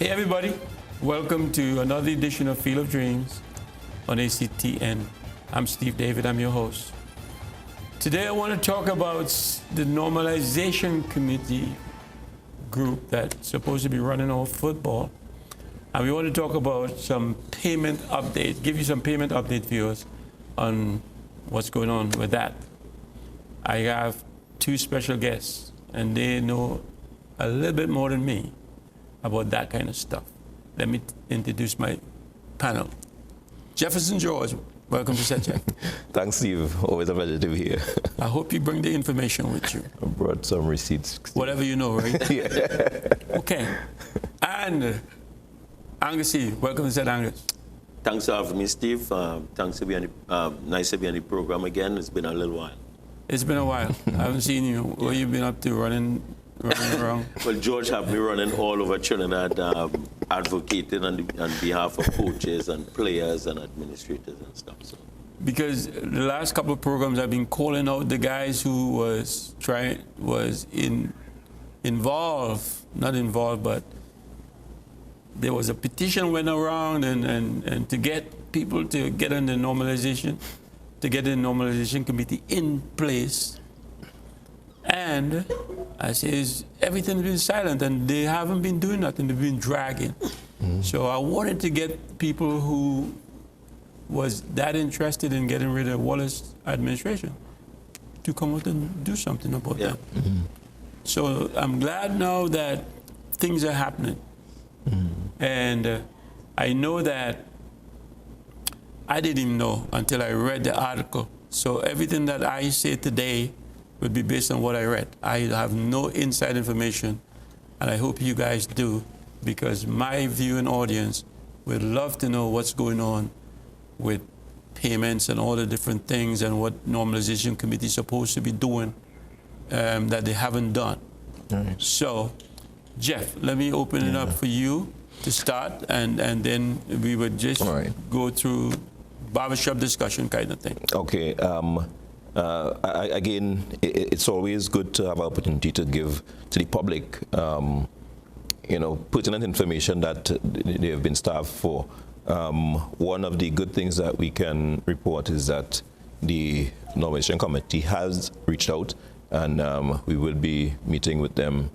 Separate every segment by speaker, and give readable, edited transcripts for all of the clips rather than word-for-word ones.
Speaker 1: Hey everybody, welcome to another edition of Field of Dreams on ACTN. I'm Steve David, I'm your host. Today I want to talk about the Normalization Committee group that's supposed to be running our football. And we want to talk about some payment updates, give you some payment update viewers on what's going on with that. I have two special guests and they know a little bit more than me about that kind of stuff. Let me introduce my panel. Jefferson George, welcome to SetCheck.
Speaker 2: Thanks, Steve. Always a pleasure to be here.
Speaker 1: I hope you bring the information with you.
Speaker 2: I brought some receipts.
Speaker 1: Whatever you know, right?
Speaker 2: Yeah.
Speaker 1: Okay. And Angus E., welcome to Set Angus.
Speaker 3: Thanks for having me, Steve. Thanks to be on the, nice to be on the program again. It's been a little while.
Speaker 1: It's been a while. I haven't seen you. What you been up to, running around?
Speaker 3: Well, George have me running all over Trinidad, advocating on behalf of coaches and players and administrators and stuff. So.
Speaker 1: Because the last couple of programs I've been calling out the guys who was involved, not involved, but there was a petition went around and to get people to get on the normalization, to get the normalization committee in place. And I say, everything's been silent and they haven't been doing nothing, they've been dragging. Mm-hmm. So I wanted to get people who was that interested in getting rid of Wallace administration to come out and do something about that. Mm-hmm. So I'm glad now that things are happening. Mm-hmm. And I know that I didn't even know until I read the article. So everything that I say today would be based on what I read. I have no inside information, and I hope you guys do, because my viewing audience would love to know what's going on with payments and all the different things and what Normalization Committee is supposed to be doing that they haven't done. Right. So, Jeff, let me open it up for you to start, and then we would just go through barbershop discussion kind of thing.
Speaker 2: Okay. Again, it's always good to have an opportunity to give to the public, pertinent information that they have been starved for. One of the good things that we can report is that the Normalization Committee has reached out, and we will be meeting with them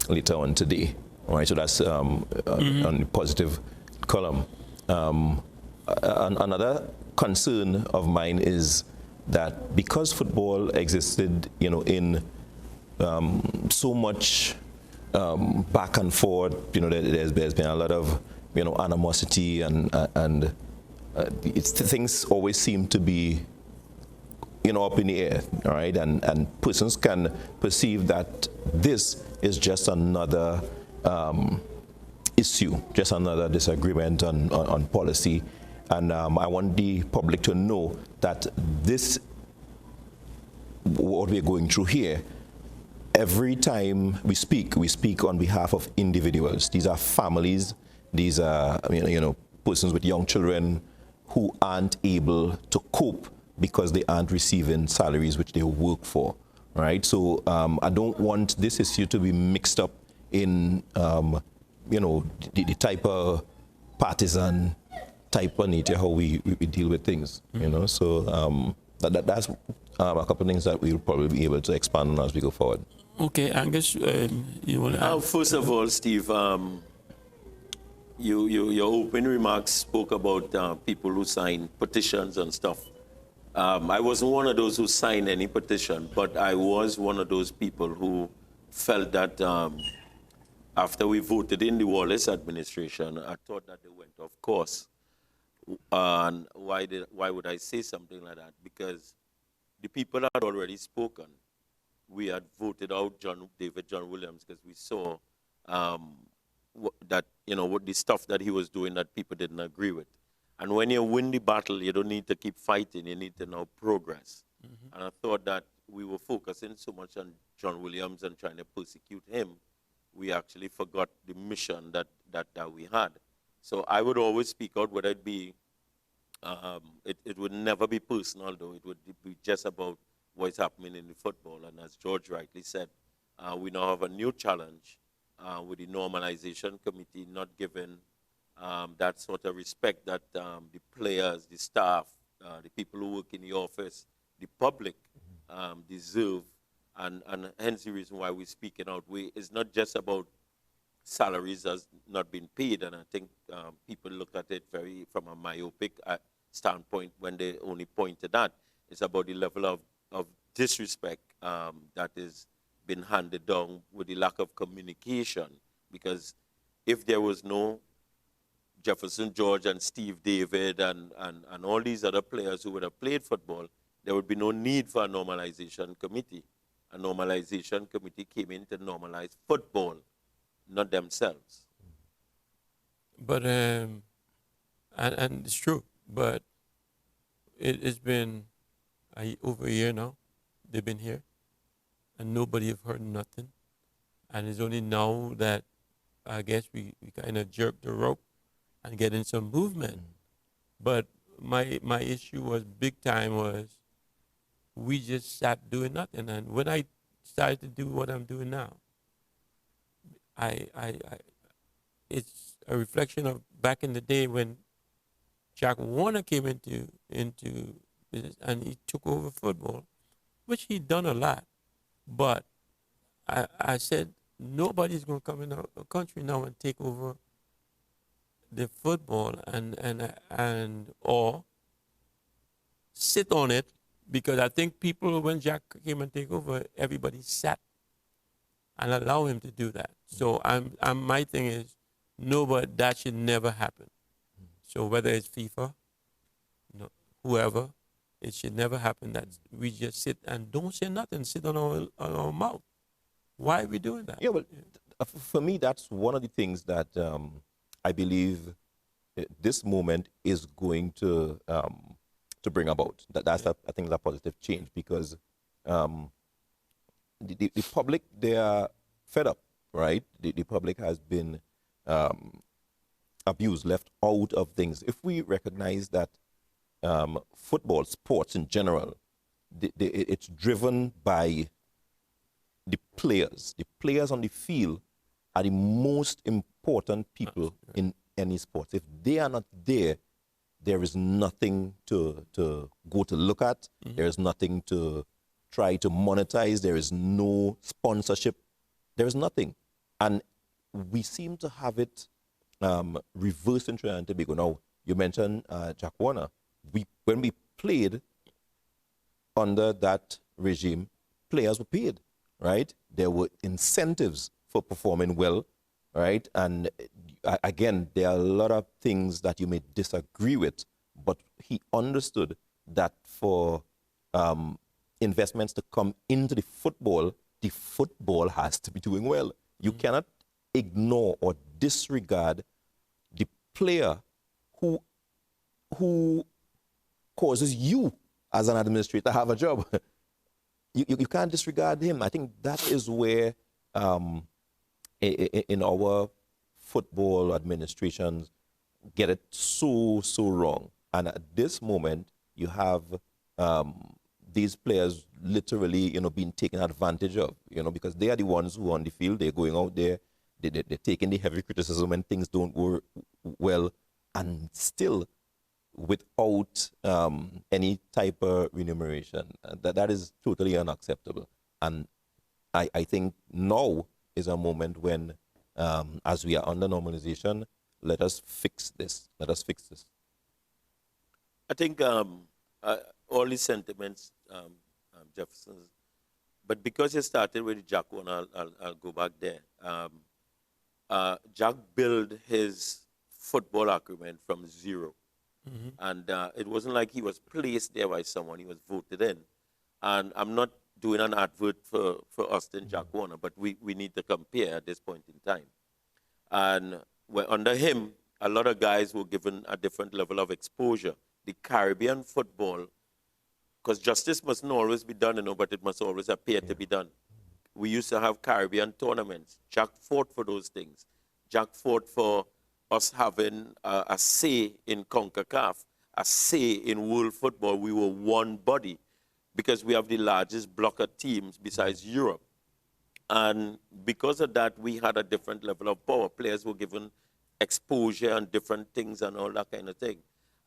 Speaker 2: later on today. All right, so that's on the positive column. Another concern of mine is that because football existed, in so much back and forth, there's been a lot of, animosity and things always seem to be, up in the air, all right? And persons can perceive that this is just another issue, just another disagreement on policy. And I want the public to know that this, what we're going through here, every time we speak on behalf of individuals. These are families, these are persons with young children who aren't able to cope because they aren't receiving salaries which they work for, right? So I don't want this issue to be mixed up in, the type of partisan type of nature how we deal with things, So that's a couple of things that we'll probably be able to expand on as we go forward.
Speaker 1: Okay, Angus, you want to add?
Speaker 3: First of all, Steve, your opening remarks spoke about people who sign petitions and stuff. I wasn't one of those who signed any petition, but I was one of those people who felt that after we voted in the Wallace administration, I thought that they went off course. And why would I say something like that? Because the people had already spoken. We had voted out David John Williams because we saw that, what the stuff that he was doing that people didn't agree with. And when you win the battle, you don't need to keep fighting, you need to now progress. Mm-hmm. And I thought that we were focusing so much on John Williams and trying to persecute him, we actually forgot the mission that we had. So I would always speak out, whether it be, it would never be personal though, it would be just about what's happening in the football. And as George rightly said, we now have a new challenge with the Normalization Committee not giving that sort of respect that the players, the staff, the people who work in the office, the public deserve. And hence the reason why we're speaking out. It's not just about salaries has not been paid, and I think people look at it very from a myopic standpoint when they only point to that. It's about the level of disrespect that is been handed down with the lack of communication. Because if there was no Jefferson George and Steve David and all these other players who would have played football, there would be no need for a normalization committee. A normalization committee came in to normalize football, not themselves.
Speaker 1: But and it's true, but it's been over a year now. They've been here, and nobody have heard nothing. And it's only now that I guess we kind of jerked the rope and getting some movement. But my issue was big time was we just sat doing nothing. And when I started to do what I'm doing now, I it's a reflection of back in the day when Jack Warner came into business and he took over football, which he'd done a lot. But I said nobody's going to come in our country now and take over the football and or sit on it, because I think people, when Jack came and take over, everybody sat and allow him to do that. So my thing is, no, but that should never happen. So whether it's FIFA, whoever, it should never happen that we just sit and don't say nothing, sit on our mouth. Why are we doing that?
Speaker 2: Yeah, well, for me, that's one of the things that I believe this moment is going to bring about. That's I think, a positive change, because the public, they are fed up, right? The public has been abused, left out of things. If we recognize that football, sports in general, it's driven by the players. The players on the field are the most important people in any sport. If they are not there, there is nothing to go to look at. There is nothing to try to monetize. There is no sponsorship. There is nothing. And we seem to have it reversed in Trinidad and Tobago. Now, you mentioned Jack Warner. When we played under that regime, players were paid, right? There were incentives for performing well, right? And again, there are a lot of things that you may disagree with, but he understood that for investments to come into the football has to be doing well. You cannot ignore or disregard the player who causes you as an administrator have a job. You can't disregard him. I think that is where in our football administrations get it so wrong. And at this moment, you have these players literally, being taken advantage of, because they are the ones who are on the field. They're going out there, they're taking the heavy criticism when things don't go well, and still without any type of remuneration. That is totally unacceptable. And I think now is a moment when, as we are under normalization, let us fix this. Let us fix this.
Speaker 3: I think all these sentiments, Jefferson's, but because you started with Jack one, I'll go back there. Jack built his football acumen from zero. And it wasn't like he was placed there by someone, he was voted in. And I'm not doing an advert for Austin Jack Warner, but we need to compare at this point in time. And under him, a lot of guys were given a different level of exposure. The Caribbean football, because justice mustn't always be done, but it must always appear to be done. We used to have Caribbean tournaments. Jack fought for those things. Jack fought for us having a say in CONCACAF, a say in world football. We were one body because we have the largest block of teams besides Europe. And because of that, we had a different level of power. Players were given exposure and different things and all that kind of thing.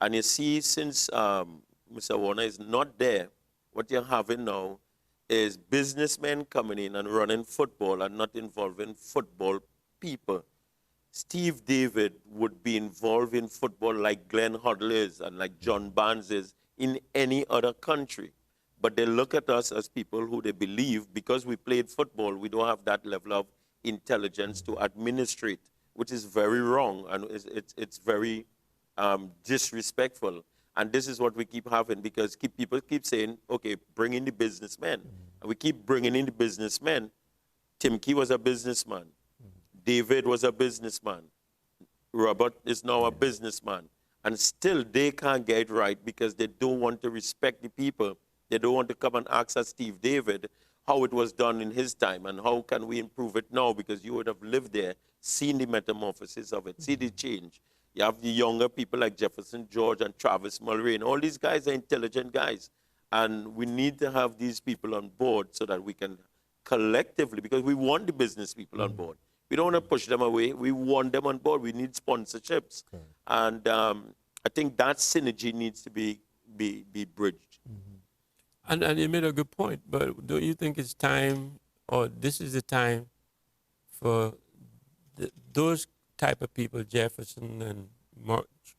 Speaker 3: And you see, since Mr. Warner is not there, what you're having now is businessmen coming in and running football and not involving football people. Steve David would be involved in football like Glenn Hoddle is and like John Barnes is in any other country. But they look at us as people who they believe because we played football, we don't have that level of intelligence to administrate, which is very wrong and it's very disrespectful. And this is what we keep having because people keep saying, okay, bring in the businessmen. And we keep bringing in the businessmen. Tim Key was a businessman. David was a businessman. Robert is now a businessman. And still they can't get it right because they don't want to respect the people. They don't want to come and ask us, Steve David, how it was done in his time and how can we improve it now because you would have lived there, seen the metamorphosis of it, see the change. You have the younger people like Jefferson George and Travis Mulray. All these guys are intelligent guys. And we need to have these people on board so that we can collectively, because we want the business people on board. We don't want to push them away. We want them on board. We need sponsorships. Okay. And I think that synergy needs to be bridged.
Speaker 1: And you made a good point, but don't you think it's time, or this is the time for those type of people, Jefferson and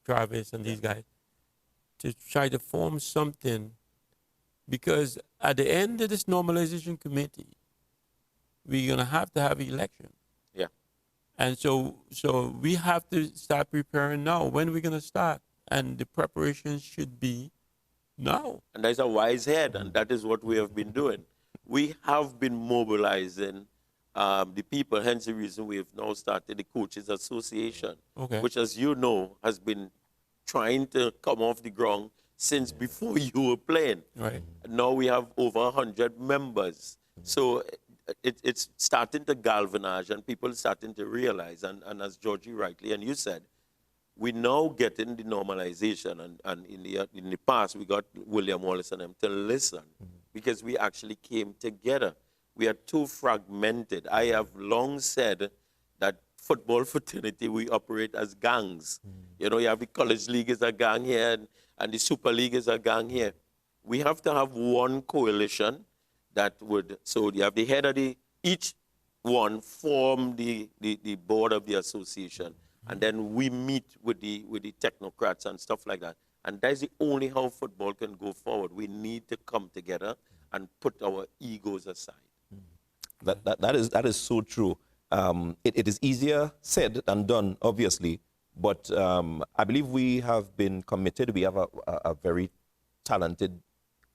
Speaker 1: Travis and these guys, to try to form something? Because at the end of this normalization committee, we're going to have election.
Speaker 3: Yeah.
Speaker 1: And so we have to start preparing now. When are we going to start? And the preparation should be now.
Speaker 3: And that's a wise head, and that is what we have been doing. We have been mobilizing the people, hence the reason we have now started the Coaches Association, which, as you know, has been trying to come off the ground since before you were playing.
Speaker 1: Right.
Speaker 3: Now we have over 100 members. So it's starting to galvanize and people starting to realize, and as Georgie rightly and you said, we now getting the normalization, and in the past we got William Wallace and them to listen because we actually came together. We are too fragmented. I have long said that football fraternity, we operate as gangs. You know, you have the college league is a gang here and the Super League is a gang here. We have to have one coalition that would, so you have the head of each one form the board of the association. And then we meet with the technocrats and stuff like that. And that's the only how football can go forward. We need to come together and put our egos aside.
Speaker 2: That is so true. It is easier said than done, obviously. But I believe we have been committed. We have a very talented,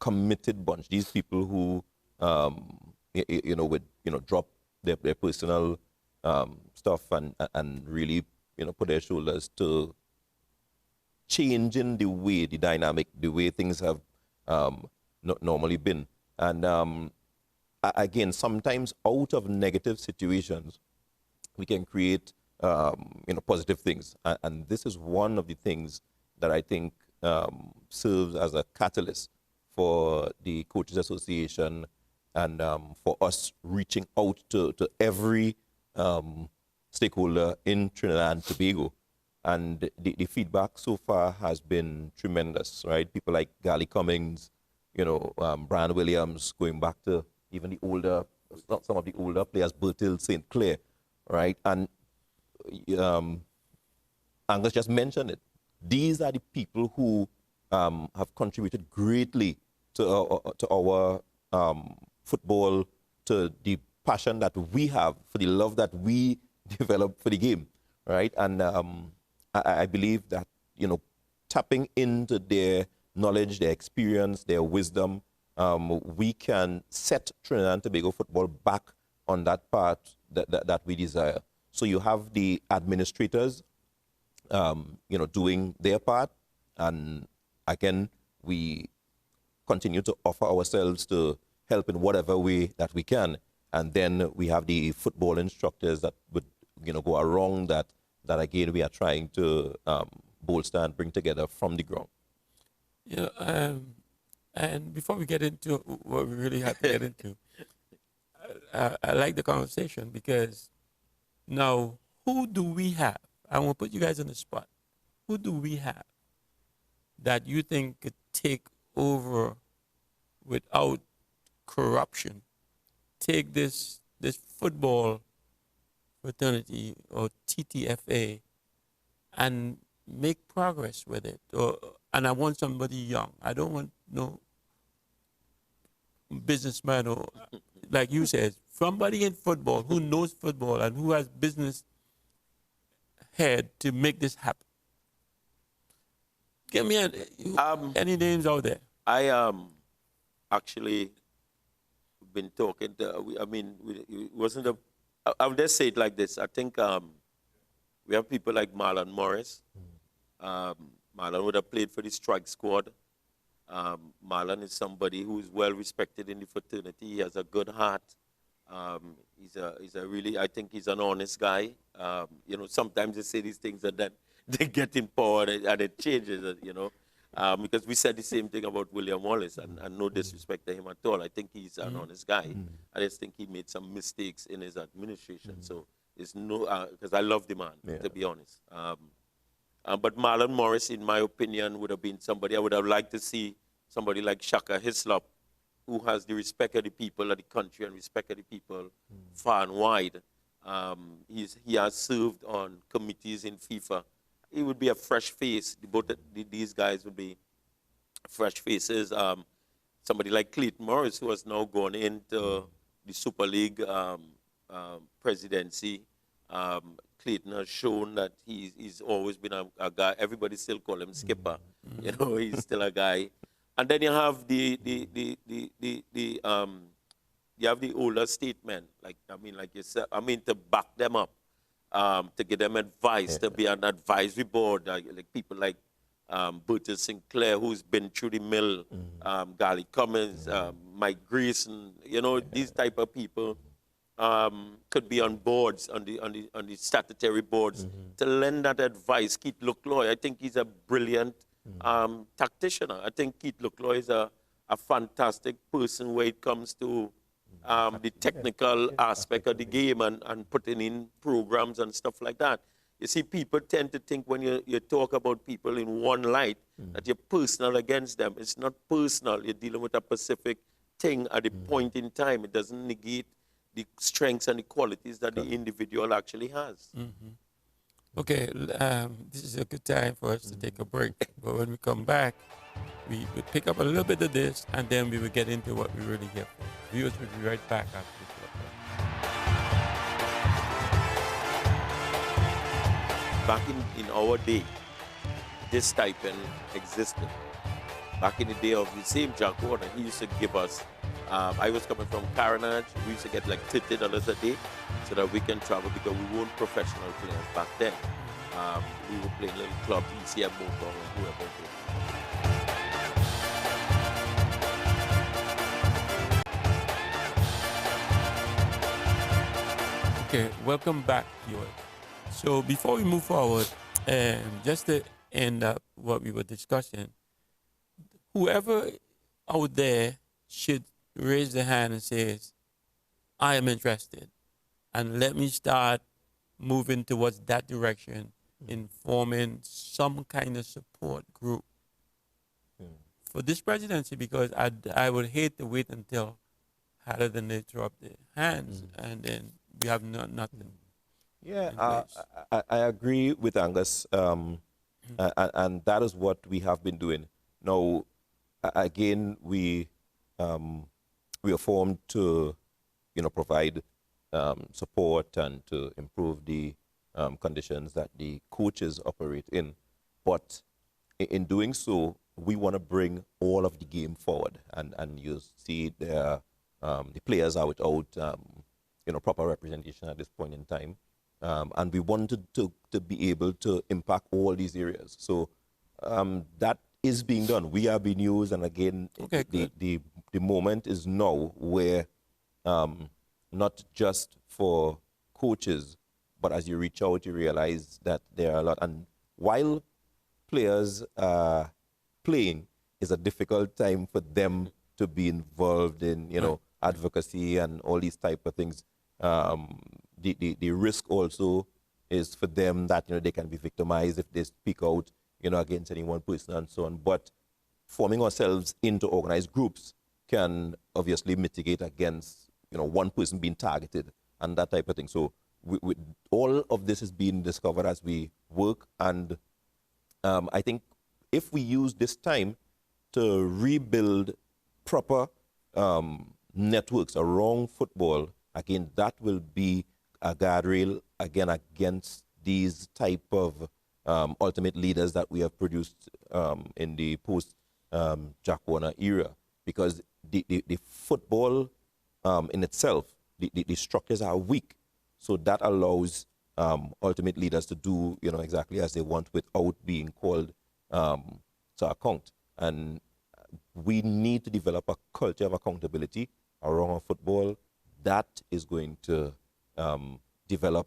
Speaker 2: committed bunch. These people who, would drop their personal stuff and really put their shoulders to changing the dynamic, the way things have not normally been. And again, sometimes out of negative situations, we can create positive things. And this is one of the things that I think serves as a catalyst for the Coaches Association and for us reaching out to every stakeholder in Trinidad and Tobago. And the feedback so far has been tremendous, right? People like Gally Cummings, Brian Williams, going back to even some of the older players, Bertil St. Clair, right? And Angus just mentioned it. These are the people who have contributed greatly to our football, to the passion that we have, for the love that we develop for the game, right? And I believe that, tapping into their knowledge, their experience, their wisdom, we can set Trinidad and Tobago football back on that path that we desire. So you have the administrators, doing their part, and again, we continue to offer ourselves to help in whatever way that we can. And then we have the football instructors that would, go around that again, we are trying to bolster and bring together from the ground.
Speaker 1: And before we get into what we really have to get into, I like the conversation because now who do we have? I want to put you guys on the spot. Who do we have that you think could take over without corruption? Take this football fraternity or TTFA and make progress with it. And I want somebody young. I don't want no businessman or, like you said, somebody in football who knows football and who has business head to make this happen. Give me any names out there.
Speaker 3: I actually been talking to, I mean, it wasn't a, I'll just say it like this. I think we have people like Marlon Morris. Marlon would have played for the strike squad. Marlon is somebody who is well respected in the fraternity. He has a good heart. He's a really, I think he's an honest guy. You know, sometimes they say these things and then they get in power and it changes, you know. Because we said the same thing about William Wallace, and no disrespect to him at all. I think he's an honest guy. I just think he made some mistakes in his administration. So it's no, because I love the man, to be honest. But Marlon Morris, in my opinion, would have been somebody I would have liked to see, somebody like Shaka Hislop, who has the respect of the people of the country and respect of the people far and wide. He has served on committees in FIFA. He would be a fresh face. These guys would be fresh faces. Somebody like Clayton Morris, who has now gone into the Super League presidency. Clayton has shown that he's always been a guy. Everybody still call him Skipper. You know, he's still a guy. And then you have you have the older statesmen, like like yourself. I mean, to back them up. To give them advice, to be an advisory board, like people like Burton Sinclair, who's been through the mill, Gally Cummins, Mike Grayson, you know, these type of people could be on boards, on the statutory boards, to lend that advice. Keith Lucloy, I think he's a brilliant tactician. I think Keith Lucloy is a fantastic person when it comes to the technical aspect of the game and putting in programs and stuff like that. You see, people tend to think when you talk about people in one light that you're personal against them. It's not personal. You're dealing with a specific thing at a point in time. It doesn't negate the strengths and the qualities that the individual actually has.
Speaker 1: Okay, this is a good time for us to take a break. But when we come back, we will pick up a little bit of this, and then we will get into what we really here for. Viewers will be right back after this.
Speaker 3: Back in our day, this stipend existed. Back in the day of the same Jack Warner, he used to give us, I was coming from Carenage, we used to get like $30 a day so that we can travel because we weren't professional players back then. We were playing little clubs, ECM, Motor, and whoever.
Speaker 1: Okay, welcome back, viewers. So before we move forward, just to end up what we were discussing, whoever out there should raise their hand and says, I am interested, and let me start moving towards that direction in forming some kind of support group for this presidency, because I would hate to wait until harder than they throw up their hands and then we have nothing.
Speaker 2: Yeah, I agree with Angus, and that is what we have been doing. Now, again, we are formed to, provide support and to improve the conditions that the coaches operate in. But in doing so, we want to bring all of the game forward, and you see the players are without proper representation at this point in time. And we wanted to be able to impact all these areas. So that is being done. We are being used, and again, the moment is now where not just for coaches, but as you reach out, you realize that there are a lot. And while players playing is a difficult time for them to be involved in, advocacy and all these type of things. The risk also is for them that they can be victimized if they speak out against any one person and so on. But forming ourselves into organized groups can obviously mitigate against one person being targeted and that type of thing. So all of this is being discovered as we work, and I think if we use this time to rebuild proper networks around football, again, that will be a guardrail again against these type of ultimate leaders that we have produced in the post Jack Warner era, because the football in itself, the structures are weak, so that allows ultimate leaders to do exactly as they want without being called to account. And we need to develop a culture of accountability around football that is going to develop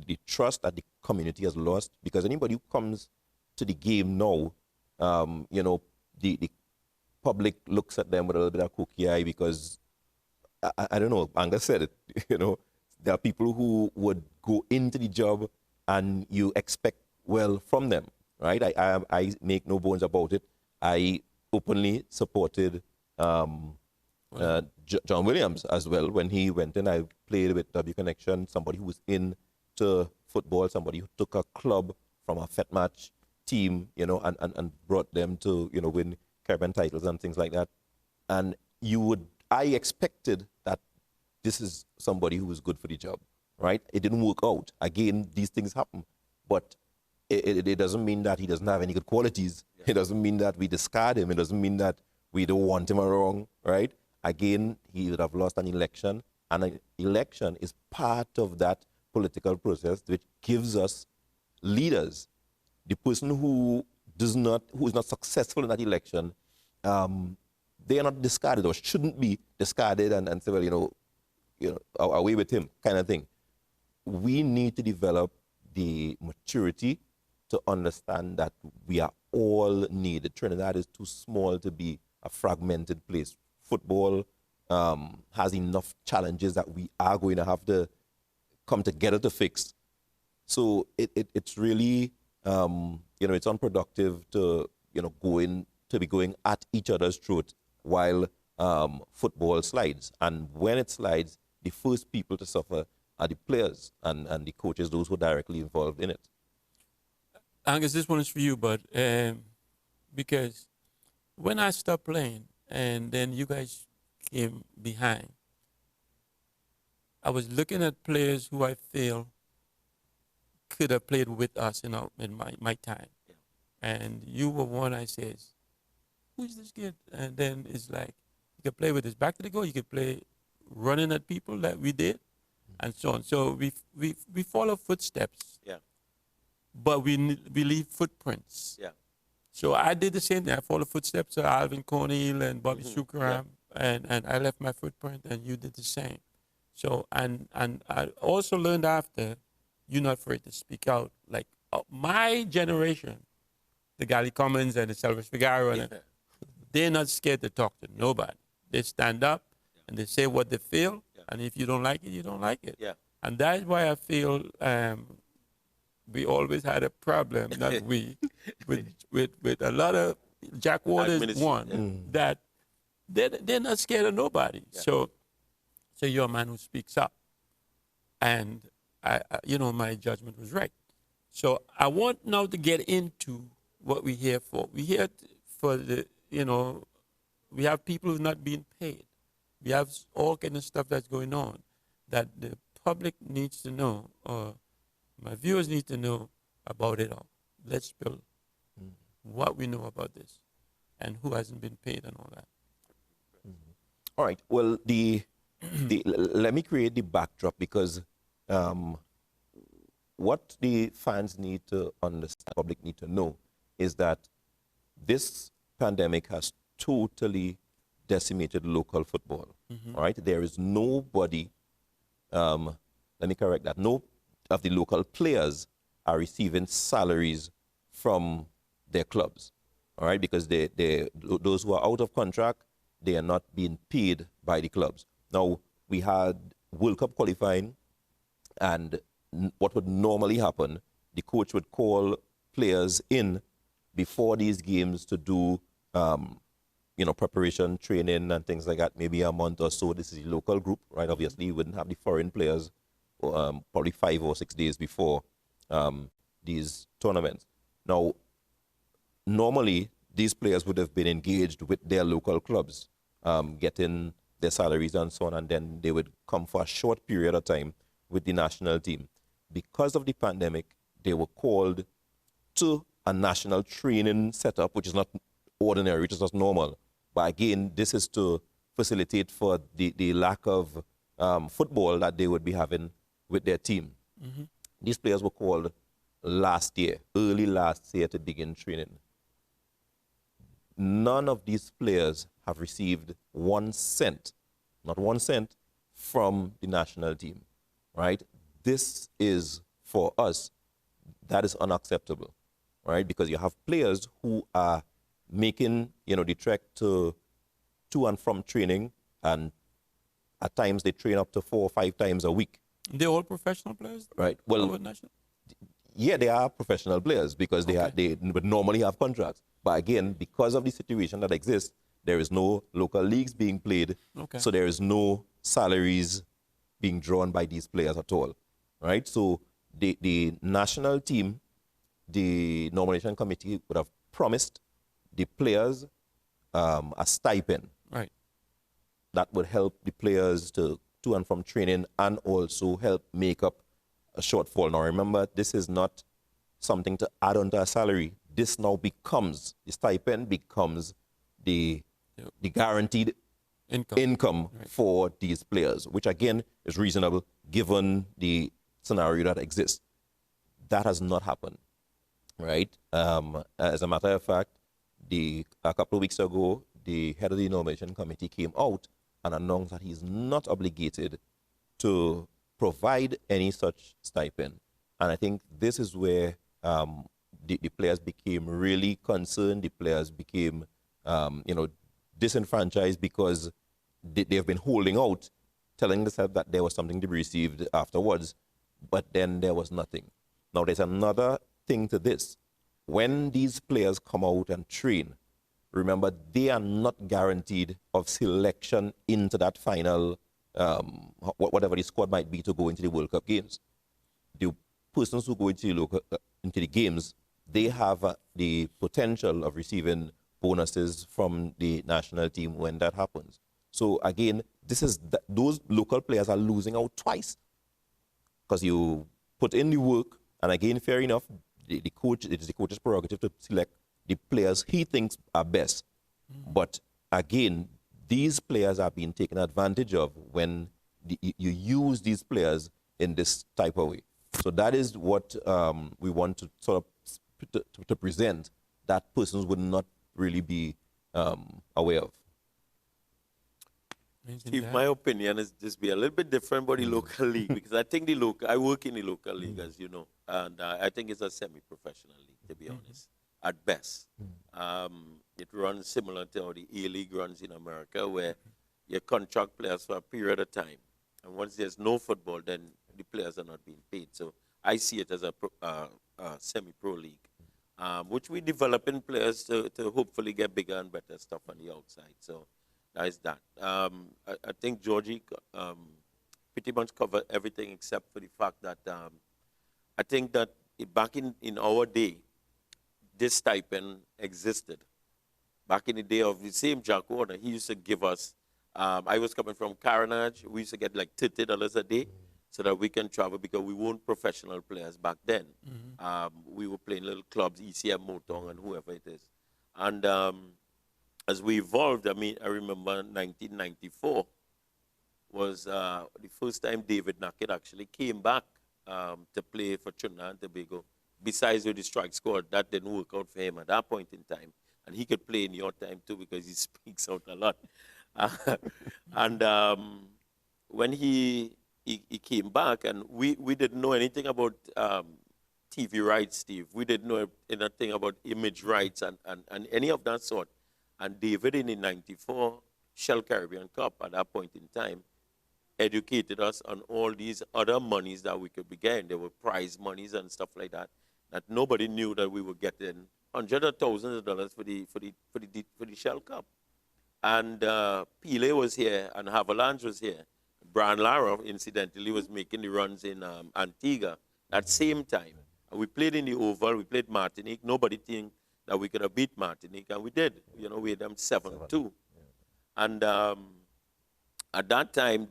Speaker 2: the trust that the community has lost, because anybody who comes to the game now, the public looks at them with a little bit of cookie eye, because I don't know, Angus said it, there are people who would go into the job and you expect well from them, right? I make no bones about it. I openly supported John Williams as well when he went in. I played with W Connection, somebody who was into football, somebody who took a club from a Fet Match team, and brought them to, win Caribbean titles and things like that. And I expected that this is somebody who was good for the job, right? It didn't work out. Again, these things happen, but it doesn't mean that he doesn't have any good qualities. Yeah. It doesn't mean that we discard him. It doesn't mean that we don't want him around, right? Again, he would have lost an election, and an election is part of that political process which gives us leaders. The person who is not successful in that election, they are not discarded or shouldn't be discarded and say, well, away with him, kind of thing. We need to develop the maturity to understand that we are all needed. Trinidad is too small to be a fragmented place. Football has enough challenges that we are going to have to come together to fix. So it's really, it's unproductive to, be going at each other's throat while football slides. And when it slides, the first people to suffer are the players and the coaches, those who are directly involved in it.
Speaker 1: Angus, this one is for you, but because when I stopped playing and then you guys came behind, I was looking at players who I feel could have played with us in my time. Yeah. And you were one I says, who's this kid? And then it's like, you could play with his back to the goal, you could play running at people like we did, and so on. So we follow footsteps. Yeah. But we leave footprints. Yeah. So I did the same thing. I followed footsteps of Alvin Cornell and Bobby Shukram, yeah. and I left my footprint, and you did the same. So and I also learned after, you're not afraid to speak out. Like my generation, the Gally Commons and the Selvage Figaro, yeah. They're not scared to talk to nobody. They stand up and they say what they feel, and if you don't like it, you don't like it. Yeah. And that's why I feel we always had a problem, not we, with a lot of Jack Waters one, that they're not scared of nobody. Yeah. So you're a man who speaks up. And, my judgment was right. So I want now to get into what we're here for. We're here for we have people who's not being paid. We have all kind of stuff that's going on that the public needs to know, or my viewers need to know about it all. Let's spill what we know about this and who hasn't been paid and all that.
Speaker 2: All right. Well, let me create the backdrop, because what the fans need to understand, the public need to know, is that this pandemic has totally decimated local football. Mm-hmm. All right? There is nobody, let me correct that, no of the local players are receiving salaries from their clubs. All right? Because those who are out of contract, they are not being paid by the clubs. Now, we had World Cup qualifying, and what would normally happen, the coach would call players in before these games to do, preparation, training, and things like that, maybe a month or so. This is a local group, right? Obviously, you wouldn't have the foreign players probably 5 or 6 days before these tournaments. Now, normally, these players would have been engaged with their local clubs, getting their salaries and so on, and then they would come for a short period of time with the national team. Because of the pandemic, they were called to a national training setup, which is not ordinary, which is not normal. But again, this is to facilitate for the lack of football that they would be having with their team. These players were called last year, early last year, to begin training. None of these players have received 1 cent, not 1 cent, from the national team, right? This is, for us, that is unacceptable, right? Because you have players who are making, the trek to and from training, and at times they train up to 4 or 5 times a week.
Speaker 1: They're all professional players?
Speaker 2: Right. Well,
Speaker 1: National?
Speaker 2: yeah, they are professional players because they would normally have contracts. But again, because of the situation that exists, there is no local leagues being played.
Speaker 1: Okay.
Speaker 2: So there is no salaries being drawn by these players at all, right? So the national team, the nomination committee would have promised the players a stipend.
Speaker 1: Right.
Speaker 2: That would help the players to and from training and also help make up a shortfall. Now, remember, this is not something to add on to a salary. This now becomes, the stipend becomes the guaranteed income
Speaker 1: right.
Speaker 2: for these players, which again is reasonable given the scenario that exists. That has not happened, right? As a matter of fact, a couple of weeks ago, the head of the nomination committee came out and announced that he's not obligated to provide any such stipend. And I think this is where the players became really concerned. The players became, disenfranchised because they've been holding out, telling themselves that there was something to be received afterwards, but then there was nothing. Now, there's another thing to this. When these players come out and train, remember, they are not guaranteed of selection into that final, whatever the squad might be, to go into the World Cup games. The persons who go into the games, they have the potential of receiving bonuses from the national team when that happens. So again, those local players are losing out twice because you put in the work, and again, fair enough, it is the coach's prerogative to select the players he thinks are best. But again, these players are being taken advantage of when you use these players in this type of way. So that is what we want to sort of to present, that persons would not really be aware of.
Speaker 3: Steve, my opinion is just be a little bit different about the local league, because I think I work in the local league, as you know, and I think it's a semi-professional league, to be honest, at best. It runs similar to how the A-League runs in America, where you contract players for a period of time, and once there's no football, then the players are not being paid. So I see it as a semi-pro league, which we developing players to hopefully get bigger and better stuff on the outside. So that is that. I think Georgie pretty much covered everything except for the fact that I think that back in our day, this stipend existed. Back in the day of the same Jack Warner, he used to give us, I was coming from Carnage, we used to get like $30 a day so that we can travel, because we weren't professional players back then. We were playing little clubs, ECM, Motown, and whoever it is. And as we evolved, I remember 1994 was the first time David Nackett actually came back to play for Trinidad and Tobago. Besides with the strike squad, that didn't work out for him at that point in time. And he could play in your time too, because he speaks out a lot. And when he came back, and we didn't know anything about TV rights, Steve. We didn't know anything about image rights and any of that sort. And David, in the '94 Shell Caribbean Cup, at that point in time, educated us on all these other monies that we could be getting. There were prize monies and stuff like that that nobody knew that we were getting hundreds of thousands of dollars for the Shell Cup. And Pele was here and Haviland was here. Brian Lara, incidentally, was making the runs in Antigua that same time. And we played in the Oval, we played Martinique. Nobody think that we could have beat Martinique, and we did. You know, we had them 7-2. And at that time,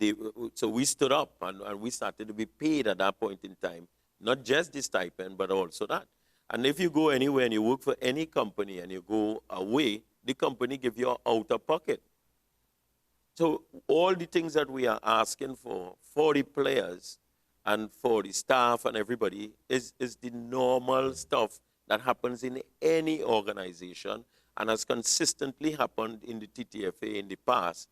Speaker 3: so we stood up and we started to be paid at that point in time, not just the stipend, but also that. And if you go anywhere and you work for any company and you go away, the company give you out of pocket. So all the things that we are asking for the players and for the staff and everybody is the normal stuff that happens in any organization and has consistently happened in the TTFA in the past.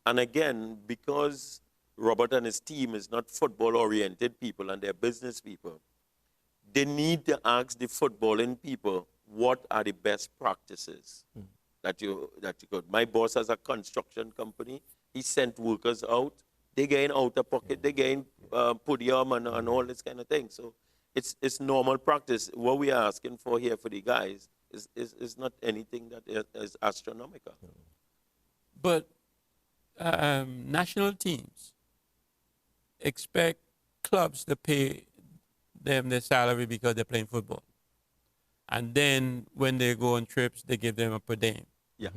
Speaker 3: And again, because Robert and his team is not football-oriented people and they're business people, they need to ask the footballing people what are the best practices that you could. My boss has a construction company. He sent workers out. They gain out of pocket. They gain podium and all this kind of thing. So it's normal practice. What we are asking for here for the guys is not anything that is astronomical.
Speaker 1: But national teams expect clubs to pay them their salary because they're playing football. And then when they go on trips, they give them a per diem.
Speaker 3: Yeah.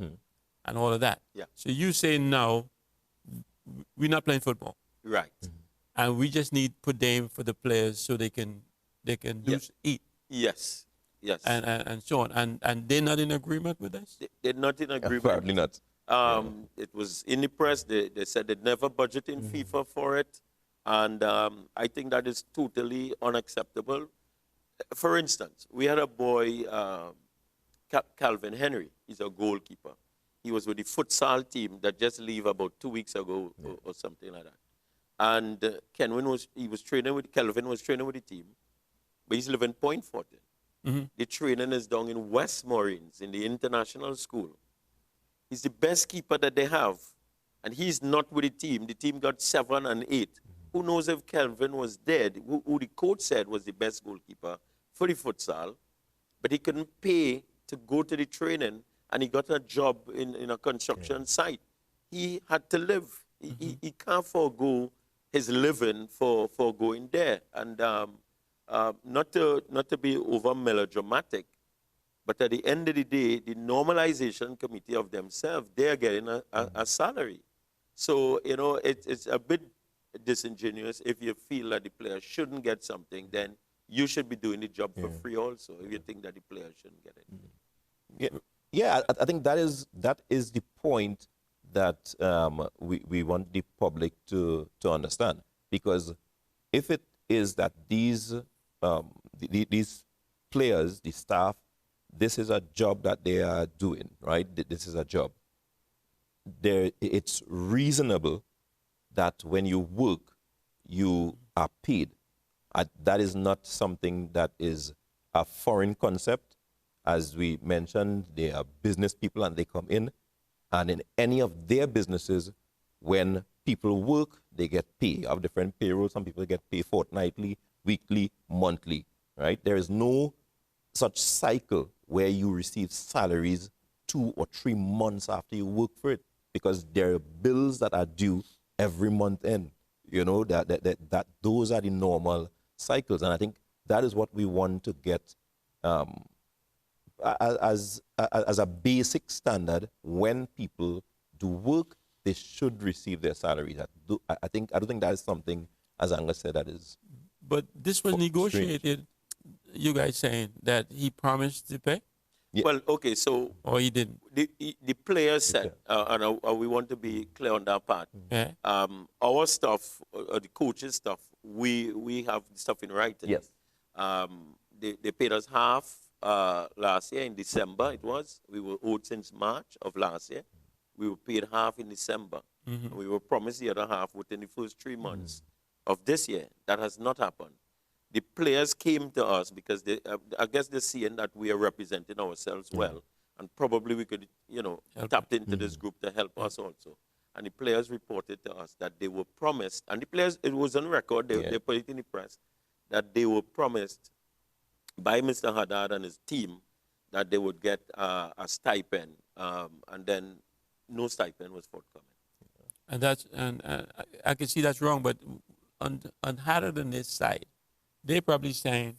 Speaker 1: And all of that.
Speaker 3: Yeah.
Speaker 1: So you say now, we're not playing football.
Speaker 3: Right.
Speaker 1: And we just need per diem for the players so they can eat.
Speaker 3: Yes. Yes.
Speaker 1: And so on. And they're not in agreement with this?
Speaker 3: They're not in agreement.
Speaker 2: Apparently not.
Speaker 3: It was in the press. They said they'd never budget in FIFA for it. And I think that is totally unacceptable. For instance, we had a boy, Calvin Henry. He's a goalkeeper. He was with the futsal team that just leave about 2 weeks ago or something like that. And Kelvin was training with the team, but he's living Point Fortin. The training is down in West Morins in the international school. He's the best keeper that they have, and he's not with the team. The team got 7 and 8. Who knows if Kelvin was dead, who the coach said was the best goalkeeper for the futsal, but he couldn't pay to go to the training, and he got a job in a construction site. He had to live. He can't forego his living for going there. And not to be over melodramatic, but at the end of the day, the normalization committee of themselves, they're getting a salary. So, you know, it's a bit disingenuous if you feel that the player shouldn't get something, then you should be doing the job for free also, if you think that the player shouldn't get it.
Speaker 2: Yeah, I think that is the point that we want the public to understand. Because if it is that these players, the staff, this is a job that they are doing, right? This is a job. It's reasonable that when you work, you are paid. That is not something that is a foreign concept. As we mentioned, they are business people and they come in. And in any of their businesses, when people work, they get paid. You have different payrolls. Some people get paid fortnightly, weekly, monthly, right? There is no such cycle where you receive salaries 2 or 3 months after you work for it, because there are bills that are due every month end. You know, that those are the normal cycles. And I think that is what we want to get as a basic standard. When people do work, they should receive their salaries. I don't think that is something, as Angus said, that is.
Speaker 1: But this was negotiated, you guys saying that he promised to pay?
Speaker 2: Yeah.
Speaker 3: Well, okay, so...
Speaker 1: Or he didn't?
Speaker 3: The players said, and we want to be clear on that part,
Speaker 1: Yeah.
Speaker 3: our stuff, the coaches' stuff, we have stuff in writing.
Speaker 2: Yes.
Speaker 3: They paid us half last year in December, it was. We were owed since March of last year. We were paid half in December. And we were promised the other half within the first 3 months of this year. That has not happened. The players came to us because I guess they're seeing that we are representing ourselves well. And probably we could, tap into this group to help us also. and the players reported to us that they were promised, and the players, it was on record, they put it in the press, that they were promised by Mr. Haddad and his team that they would get a stipend, and then no stipend was forthcoming.
Speaker 1: And I can see that's wrong, but on Haddad and this side, they probably saying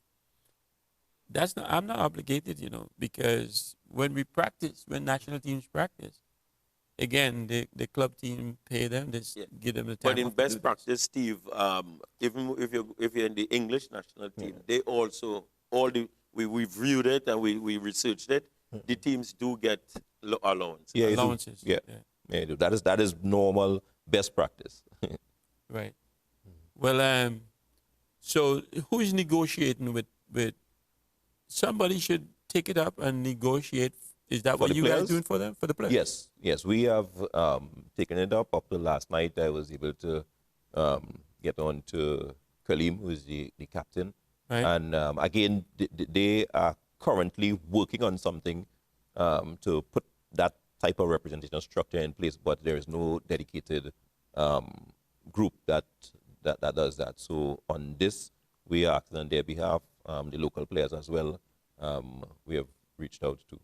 Speaker 1: that's not. I'm not obligated, because when we practice, when national teams practice, again the club team pay them, they give them the time.
Speaker 3: But in best practice, Steve, even if you're in the English national team, they also we reviewed it and we researched it. The teams do get allowances.
Speaker 2: Yeah,
Speaker 1: allowances.
Speaker 2: Yeah. That is normal best practice.
Speaker 1: Right. Well, so who is negotiating with? Somebody should take it up and negotiate. Is that what you guys doing for them, for the players?
Speaker 2: Yes. We have taken it up to last night. I was able to get on to Kaleem, who is the captain.
Speaker 1: Right.
Speaker 2: And again, they are currently working on something to put that type of representation structure in place, but there is no dedicated group that does that. So on this, we are acting on their behalf. The local players as well, we have reached out to.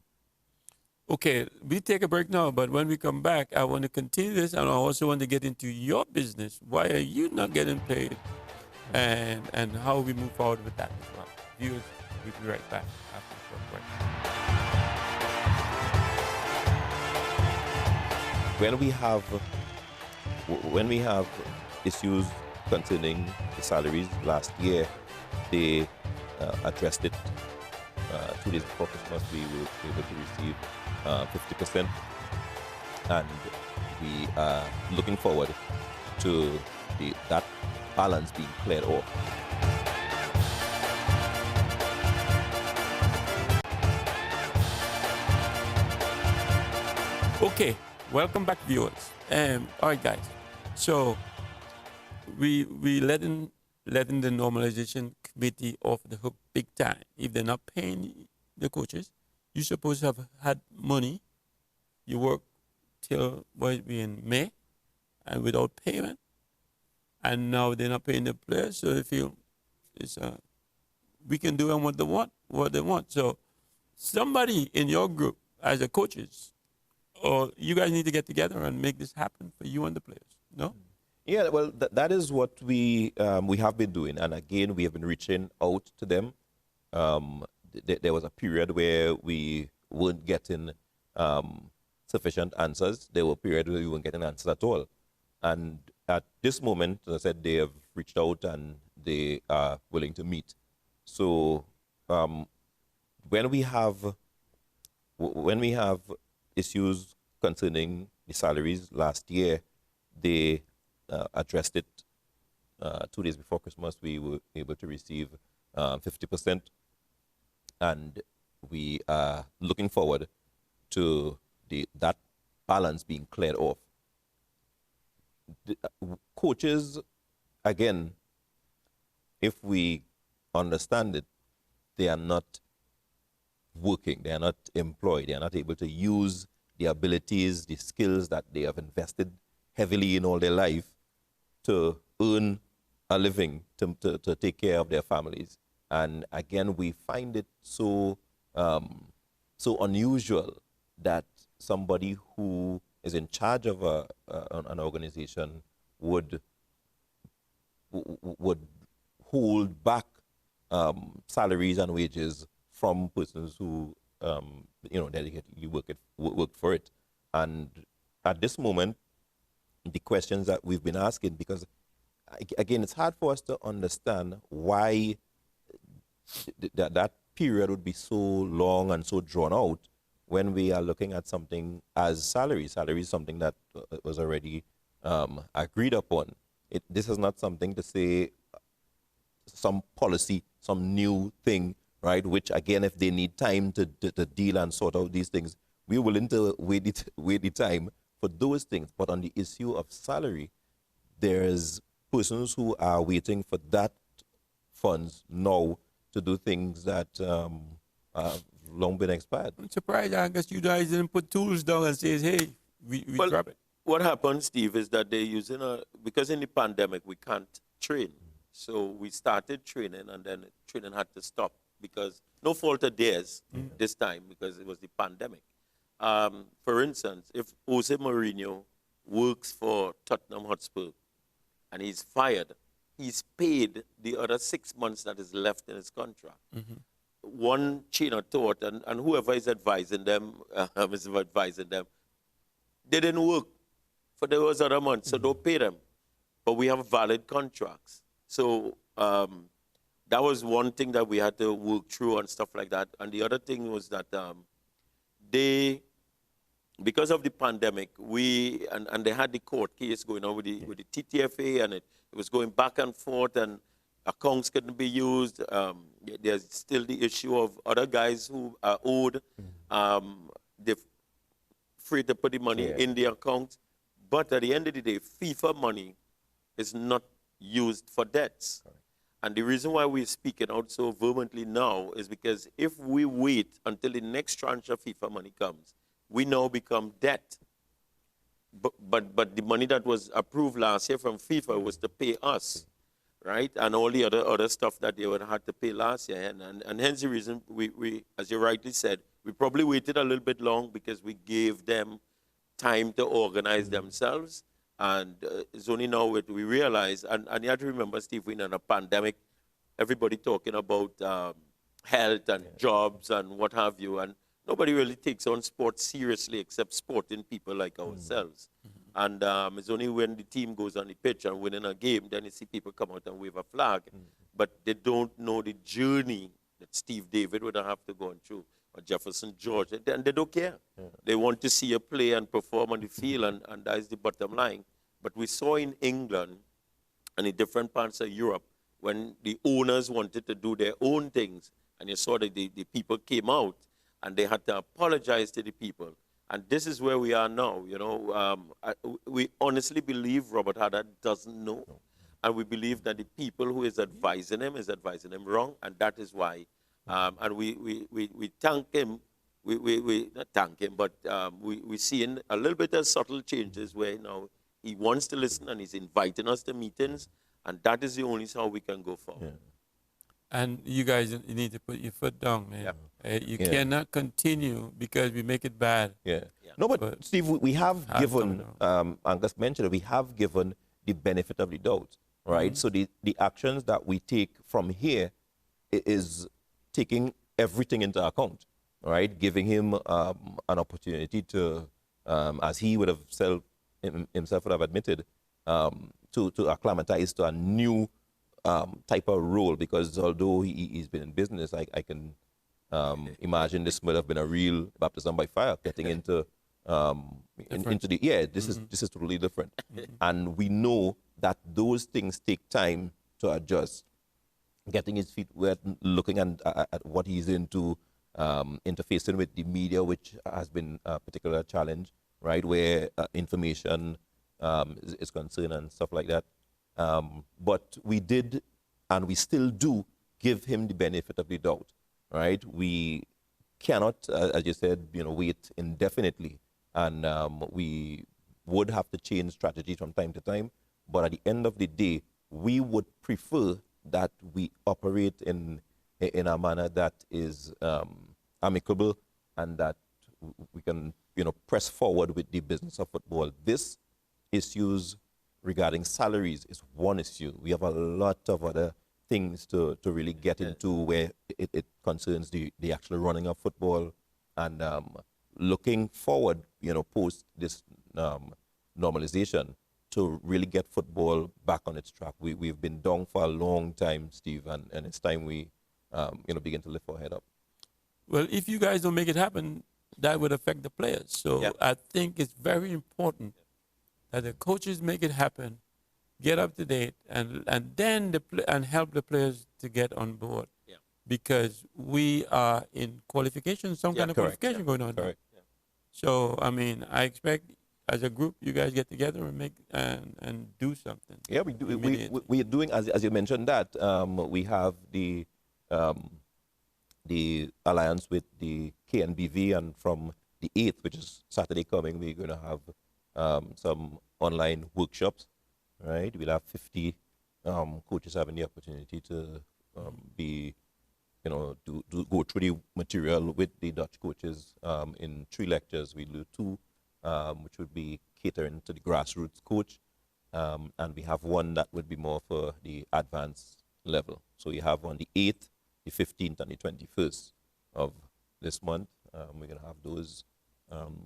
Speaker 1: Okay, we take a break now, but when we come back, I want to continue this, and I also want to get into your business. Why are you not getting paid, and how we move forward with that as well. Viewers, we'll be right back after a short
Speaker 2: break. When we have issues concerning the salaries last year, they addressed it 2 days before Christmas. We were able to receive 50%, and we are looking forward to that balance being cleared off.
Speaker 1: Okay, welcome back, viewers. All right, guys. So we letting the normalization committee off the hook big time. If they're not paying the coaches, you're supposed to have had money. You work till we in May, and without payment, and now they're not paying the players, so they feel it's we can do them what they want. So somebody in your group, as the coaches, or you guys need to get together and make this happen for you and the players. No?
Speaker 2: Yeah, well, that is what we have been doing, and again, we have been reaching out to them. There was a period where we weren't getting sufficient answers. There were periods where we weren't getting answers at all. And at this moment, as I said, they have reached out and they are willing to meet. So when we have issues concerning the salaries last year, they addressed it 2 days before Christmas. We were able to receive 50%, and we are looking forward to that balance being cleared off. The coaches, again, if we understand it, they are not working, they are not employed, they are not able to use the abilities, the skills that they have invested heavily in all their life to earn a living, to take care of their families. And again, we find it so unusual that somebody who is in charge of an organization would hold back salaries and wages from persons who dedicatedly work for it. And at this moment, the questions that we've been asking, because again, it's hard for us to understand why that period would be so long and so drawn out when we are looking at something as salary. Salary is something that was already agreed upon. This is not something to say some policy, some new thing, right? Which again, if they need time to deal and sort out these things, we're willing to wait the time for those things. But on the issue of salary, there's persons who are waiting for that funds now to do things that have long been expired.
Speaker 1: I'm surprised, I guess you guys didn't put tools down and say, hey, we drop it.
Speaker 3: what happens, Steve, is that they're using because in the pandemic we can't train. So we started training and then training had to stop because no fault of theirs this time because it was the pandemic. For instance, if Jose Mourinho works for Tottenham Hotspur and he's fired, he's paid the other 6 months that is left in his contract. One chain of thought, and whoever is advising them, they didn't work for those other months, so don't pay them. But we have valid contracts. So that was one thing that we had to work through and stuff like that. And the other thing was that because of the pandemic, and they had the court case going on with the TTFA, and it was going back and forth, and accounts couldn't be used. There's still the issue of other guys who are owed. They're free to put the money in the account. But at the end of the day, FIFA money is not used for debts. Correct. And the reason why we're speaking out so vehemently now is because if we wait until the next tranche of FIFA money comes, we now become debt. But the money that was approved last year from FIFA was to pay us, right? And all the other stuff that they would have had to pay last year. And hence the reason we, as you rightly said, we probably waited a little bit long because we gave them time to organize themselves. And it's only now that we realize, and you have to remember, Steve, we're in a pandemic, everybody talking about health and jobs and what have you, and nobody really takes on sports seriously except sporting people like ourselves. And it's only when the team goes on the pitch and winning a game, then you see people come out and wave a flag. But they don't know the journey that Steve David would have to go on through, or Jefferson George, and they don't care. They want to see you play and perform on the field, and that is the bottom line. But we saw in England and in different parts of Europe, when the owners wanted to do their own things, and you saw that the people came out, and they had to apologize to the people. And this is where we are now. You know, we honestly believe Robert Haddad doesn't know, and we believe that the people who is advising him wrong, and that is why. And we thank him. We not thank him, but we see a little bit of subtle changes where now he wants to listen and he's inviting us to meetings, and that is the only how we can go forward.
Speaker 1: And you guys you need to put your foot down, man. You cannot continue because we make it bad.
Speaker 2: No, but Steve, we have given, Angus mentioned it, we have given the benefit of the doubt, right? So the actions that we take from here is taking everything into account, right? Giving him an opportunity to, as he would have himself would have admitted, to acclimatize to a new type of role, because although he's been in business, I can imagine this would have been a real baptism by fire, getting into this is totally different. And we know that those things take time to adjust. Getting his feet wet, looking at what he's into, interfacing with the media, which has been a particular challenge, right, where information is concerned and stuff like that. But we did, and we still do, give him the benefit of the doubt, right? We cannot, as you said, wait indefinitely, and we would have to change strategy from time to time. But at the end of the day, we would prefer that we operate in a manner that is amicable, and that we can, press forward with the business of football. This issues regarding salaries is one issue. We have a lot of other things to really get into where it concerns the actual running of football, and looking forward, post this normalization, to really get football back on its track. We've been down for a long time, Steve, and it's time we begin to lift our head up.
Speaker 1: Well, if you guys don't make it happen, that would affect the players. So I think it's very important that the coaches make it happen, get up to date, and then and help the players to get on board. Because we are in qualification, some kind of qualification going on.
Speaker 2: Correct.
Speaker 1: So I mean, I expect, as a group, you guys get together and make and do something.
Speaker 2: Yeah, we do. We are doing, as you mentioned, that we have the alliance with the KNBV, and from the 8th, which is Saturday coming, we're going to have some online workshops, right? We'll have 50 coaches having the opportunity to be, go through the material with the Dutch coaches in 3 lectures. We'll do 2, which would be catering to the grassroots coach, and we have one that would be more for the advanced level. So we have on the 8th, the 15th, and the 21st of this month. We're going to have those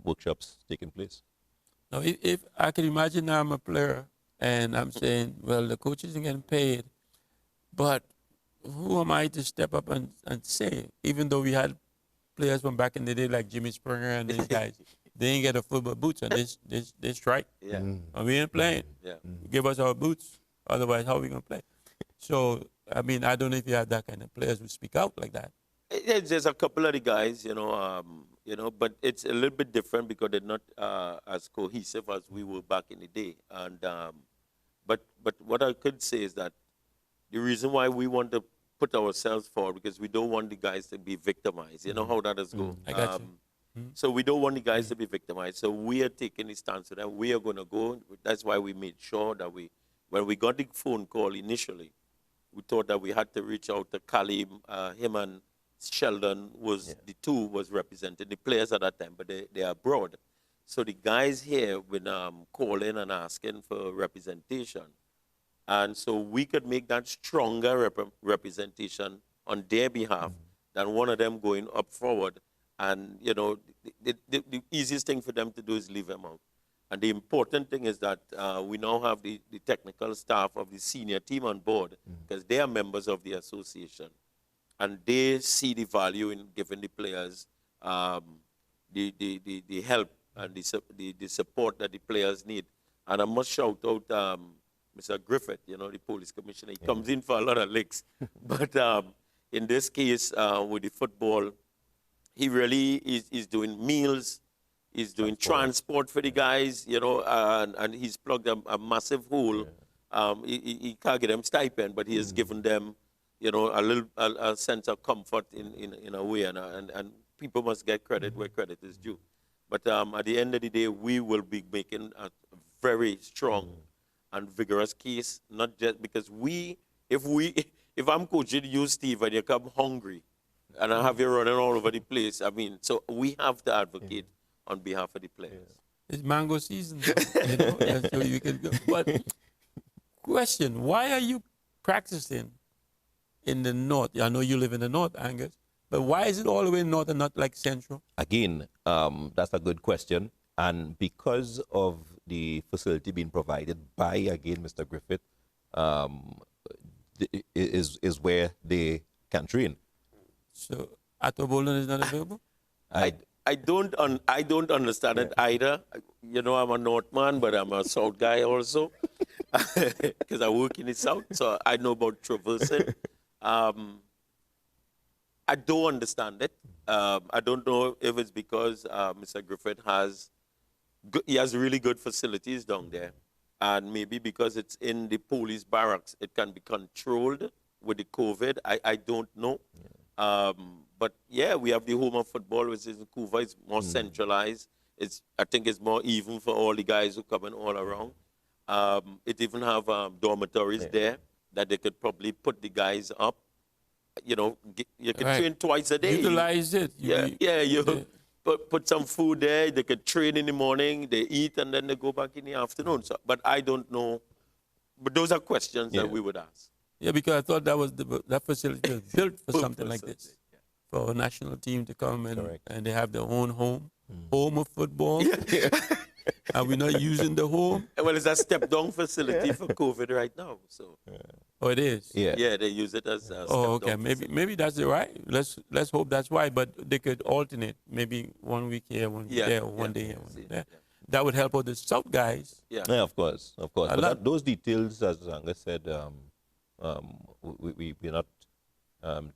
Speaker 2: workshops taking place.
Speaker 1: Now, if I can imagine I'm a player and I'm saying, well, the coach isn't getting paid, but who am I to step up and say, even though we had players from back in the day like Jimmy Springer and these guys, they ain't get a football boots and they strike.
Speaker 3: Yeah.
Speaker 1: And we ain't playing.
Speaker 3: Yeah.
Speaker 1: Give us our boots. Otherwise, how are we going to play? So, I mean, I don't know if you have that kind of players who speak out like that.
Speaker 3: There's a couple of the guys, but it's a little bit different because they're not as cohesive as we were back in the day. And but what I could say is that the reason why we want to put ourselves forward because we don't want the guys to be victimized. You know how that is go.
Speaker 1: I got you.
Speaker 3: So we don't want the guys to be victimized. So we are taking the stance with them. We are going to go. That's why we made sure that when we got the phone call initially, we thought that we had to reach out to Kalim, him and Sheldon the 2 was representing the players at that time, but they are abroad. So the guys here would call in and asking for representation. And so we could make that stronger representation on their behalf than one of them going up forward. And, the easiest thing for them to do is leave them out. And the important thing is that we now have the technical staff of the senior team on board because they are members of the association. And they see the value in giving the players the help and the support that the players need. And I must shout out Mr. Griffith, the police commissioner. He comes in for a lot of licks. But in this case, with the football, he really is doing meals. He's doing transport for the guys, and he's plugged a massive hole. He can't get them stipend, but he has given them, a sense of comfort in a way, and people must get credit where credit is due. But at the end of the day, we will be making a very strong and vigorous case, not just because if I'm coaching you, Steve, and you come hungry, and I have you running all over the place, so we have to advocate on behalf of the players.
Speaker 1: It's mango season, so you can go. But question, why are you practicing in the north? I know you live in the north, Angus, but why is it all the way north and not like central? Again,
Speaker 2: That's a good question. And because of the facility being provided by, again, Mr. Griffith, is where they can train.
Speaker 1: So, Atto Bolden is not available?
Speaker 3: I don't understand it either. I'm a North man, but I'm a South guy also because I work in the South, so I know about traversing. I don't understand it. I don't know if it's because Mr. Griffith has really good facilities down there, and maybe because it's in the police barracks, it can be controlled with the COVID. I don't know. But yeah, we have the home of football, which is in Couva. It's more centralized. I think it's more even for all the guys who come in all around. It even have dormitories there that they could probably put the guys up. You could train twice a day.
Speaker 1: Utilize it.
Speaker 3: Put some food there. They could train in the morning, they eat, and then they go back in the afternoon. So, but I don't know. But those are questions that we would ask.
Speaker 1: Yeah, because I thought that facility was built for something like this, for a national team to come and they have their own home of football, and we're not using the home.
Speaker 3: Well, it's a step-down facility for COVID right now. So.
Speaker 1: Oh, it is.
Speaker 3: Yeah, they use it as.
Speaker 1: Okay. Maybe that's it, right. Let's hope that's why. But they could alternate, maybe 1 week here, 1 week there, or 1 day here, 1 day there. That would help out the South guys.
Speaker 2: Yeah, of course. But those details, as Angus said. We're not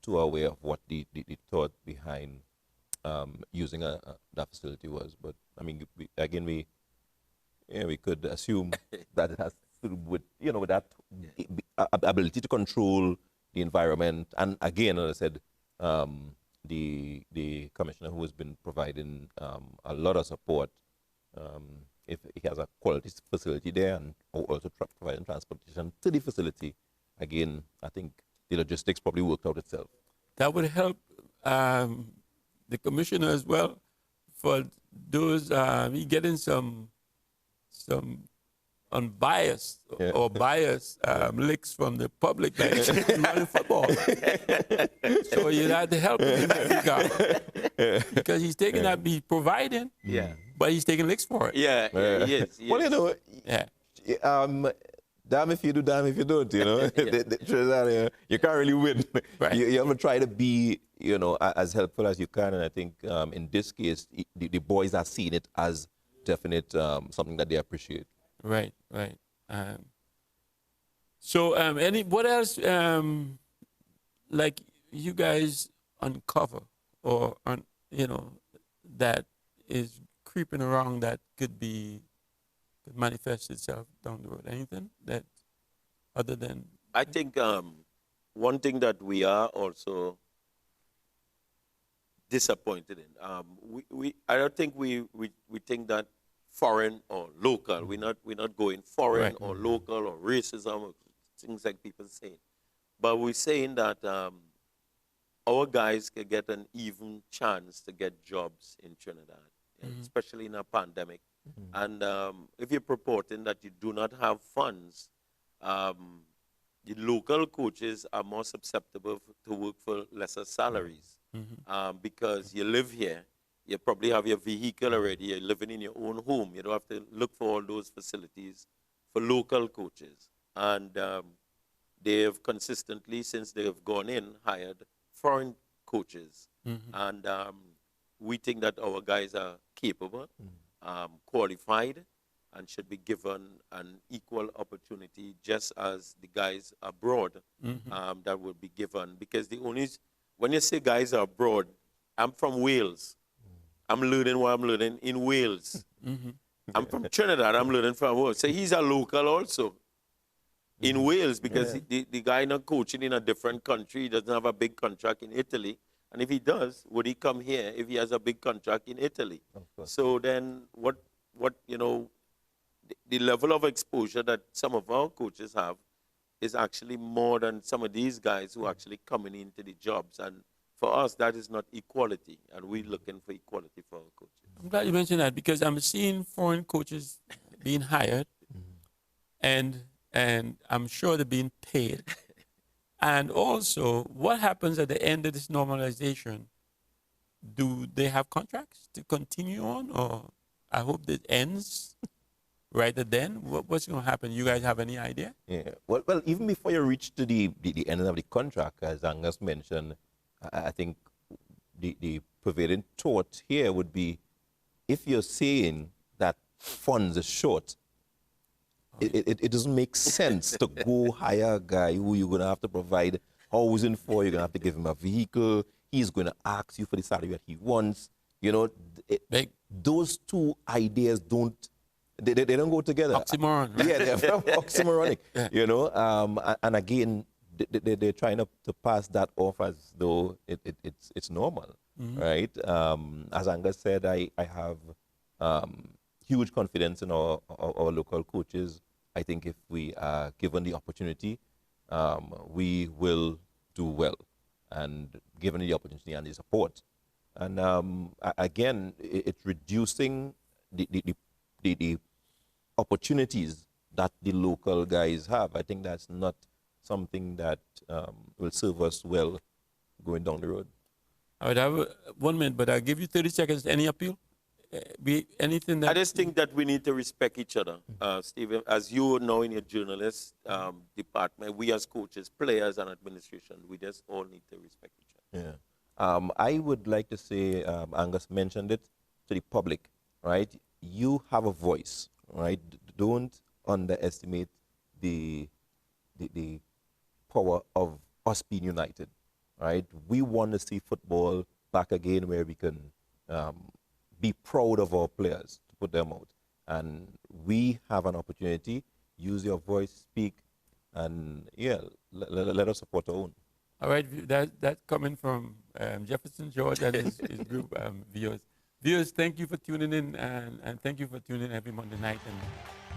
Speaker 2: too aware of what the thought behind using that facility was. But I mean, we could assume that it has to do with with that ability to control the environment. And again, as I said, the commissioner who has been providing a lot of support if he has a quality facility there and also providing transportation to the facility, again, I think the logistics probably worked out itself.
Speaker 1: That would help the commissioner as well for those he getting some unbiased or biased licks from the public like running football. So you have to help him in that regard because he's taking that, he's providing, but he's taking licks for it.
Speaker 3: Yeah, yes.
Speaker 2: Well, you know, damn if you do, damn if you don't, you know. The truth is, you can't really win.
Speaker 1: Right.
Speaker 2: You have to try to be, you know, as helpful as you can. And I think in this case, the boys are seeing it as definite something that they appreciate.
Speaker 1: Right. So, what else, like you guys uncover or, you know, that is creeping around that could manifest itself down the road? Anything that other than?
Speaker 3: I think one thing that we are also disappointed in, I don't think we think that foreign or local. We're not going foreign or local or racism or things like people saying. But we're saying that our guys can get an even chance to get jobs in Trinidad, especially in a pandemic. And if you're purporting that you do not have funds, the local coaches are more susceptible to work for lesser salaries because you live here. You probably have your vehicle already. You're living in your own home. You don't have to look for all those facilities for local coaches. And they have consistently, since they have gone in, hired foreign coaches. And we think that our guys are capable, qualified, and should be given an equal opportunity just as the guys abroad that will be given. Because when you say guys are abroad, I'm from Wales. I'm learning what I'm learning in Wales. I'm from Trinidad. I'm learning from Wales. So he's a local also in Wales because the guy not coaching in a different country. He doesn't have a big contract in Italy. And if he does, would he come here if he has a big contract in Italy? So then what you know, the level of exposure that some of our coaches have is actually more than some of these guys who are actually coming into the jobs. And for us, that is not equality, and we're looking for equality for our coaches.
Speaker 1: I'm glad you mentioned that because I'm seeing foreign coaches being hired, and I'm sure they're being paid. And also, what happens at the end of this normalization? Do they have contracts to continue on, or I hope that ends right then? What's going to happen? You guys have any idea?
Speaker 2: Yeah. Well, even before you reach to the end of the contract, as Angus mentioned, I think the prevailing thought here would be if you're saying that funds are short, it doesn't make sense to go hire a guy who you're going to have to provide housing for. You're going to have to give him a vehicle. He's going to ask you for the salary that he wants. You know, those two ideas don't go together.
Speaker 1: Oxymoron. Right?
Speaker 2: Yeah, they're oxymoronic. You know, and again, they're trying to pass that off as though it's normal, right? As Angus said, I have huge confidence in our local coaches. I think if we are given the opportunity, we will do well, and given the opportunity and the support. And again, it's reducing the opportunities that the local guys have. I think that's not something that will serve us well going down the road.
Speaker 1: All right, I have 1 minute, but I'll give you 30 seconds. Any appeal? Anything that...
Speaker 3: I just think that we need to respect each other. Stephen, as you know in your journalist department, we as coaches, players, and administration, we just all need to respect each other.
Speaker 2: Yeah. I would like to say, Angus mentioned it to the public, right? You have a voice, right? Don't underestimate the power of us being united, right? We want to see football back again where we can be proud of our players, to put them out. And we have an opportunity. Use your voice, speak, and let us support our own.
Speaker 1: All right, that coming from Jefferson George and his group viewers. Viewers, thank you for tuning in, and thank you for tuning in every Monday night, and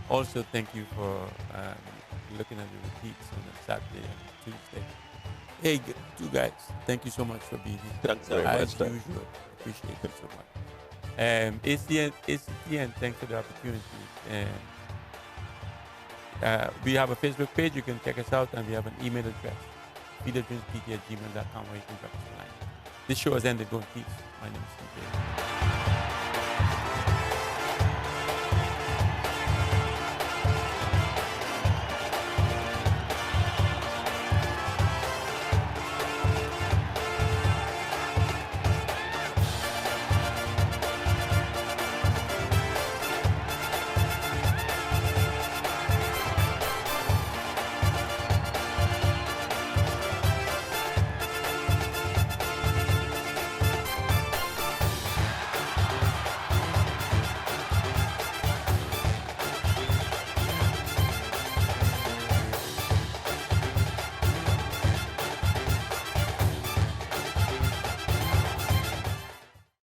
Speaker 1: also thank you for looking at the repeats on a Saturday and Tuesday. Hey, two guys, thank you so much for being here.
Speaker 3: Thanks very
Speaker 1: As
Speaker 3: much.
Speaker 1: usual, appreciate it so much. ACTN, thanks for the opportunity. We have a Facebook page, you can check us out, and we have an email address, feederdreamspt@gmail.com, where you can drop us a line. This show has ended. Go in peace. My name is CJ.